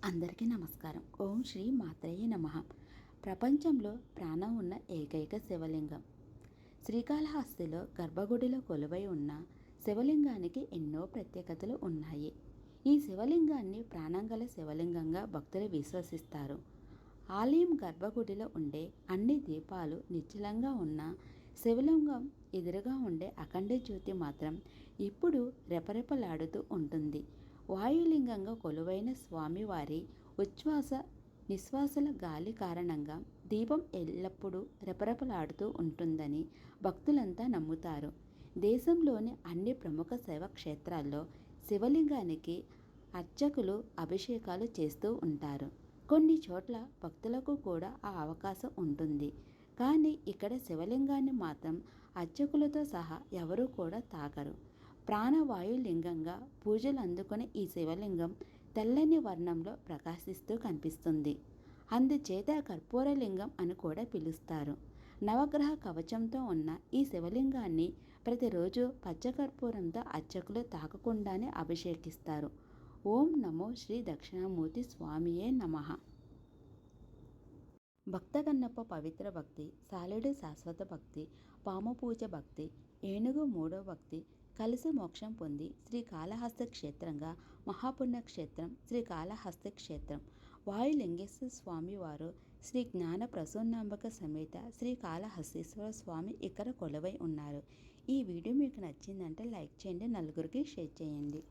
అందరికీ నమస్కారం. ఓం శ్రీ మాత్రేయ నమః. ప్రపంచంలో ప్రాణం ఉన్న ఏకైక శివలింగం. శ్రీకాళహస్తిలో గర్భగుడిలో కొలువై ఉన్న శివలింగానికి ఎన్నో ప్రత్యేకతలు ఉన్నాయి. ఈ శివలింగాన్ని ప్రాణంగల శివలింగంగా భక్తులు విశ్వసిస్తారు. ఆలయం గర్భగుడిలో ఉండే అన్ని దీపాలు నిశ్చలంగా ఉన్న శివలింగం ఎదురుగా ఉండే అఖండ జ్యోతి మాత్రం ఇప్పుడు రెపరెపలాడుతూ ఉంటుంది. వాయులింగంగా కొలువైన స్వామివారి ఉచ్ఛ్వాస నిశ్వాసల గాలి కారణంగా దీపం ఎల్లప్పుడూ రెపరెపలాడుతూ ఉంటుందని భక్తులంతా నమ్ముతారు. దేశంలోని అన్ని ప్రముఖ శైవ క్షేత్రాల్లో శివలింగానికి అర్చకులు అభిషేకాలు చేస్తూ ఉంటారు. కొన్ని చోట్ల భక్తులకు కూడా ఆ అవకాశం ఉంటుంది. కానీ ఇక్కడ శివలింగాన్ని మాత్రం అర్చకులతో సహా ఎవరూ కూడా తాకరు. ప్రాణవాయులింగంగా పూజలు అందుకునే ఈ శివలింగం తెల్లని వర్ణంలో ప్రకాశిస్తూ కనిపిస్తుంది. అందుచేత కర్పూరలింగం అని కూడా పిలుస్తారు. నవగ్రహ కవచంతో ఉన్న ఈ శివలింగాన్ని ప్రతిరోజు పచ్చకర్పూరంతో అర్చకులు తాకకుండానే అభిషేకిస్తారు. ఓం నమో శ్రీ దక్షిణామూర్తి స్వామియే నమః. భక్తకన్నప్ప పవిత్ర భక్తి, సాలెడు శాశ్వత భక్తి, పాము పూజ భక్తి, ఏనుగు మూడో భక్తి కలిసి మోక్షం పొంది శ్రీకాళహస్తి క్షేత్రంగా మహాపుణ్యక్షేత్రం శ్రీకాళహస్తి క్షేత్రం. వాయులింగేశ్వర స్వామి వారు శ్రీ జ్ఞాన ప్రసూనాంబక సమేత శ్రీకాళహస్తీశ్వర స్వామి ఇక్కడ కొలువై ఉన్నారు. ఈ వీడియో మీకు నచ్చిందంటే లైక్ చేయండి, నలుగురికి షేర్ చేయండి.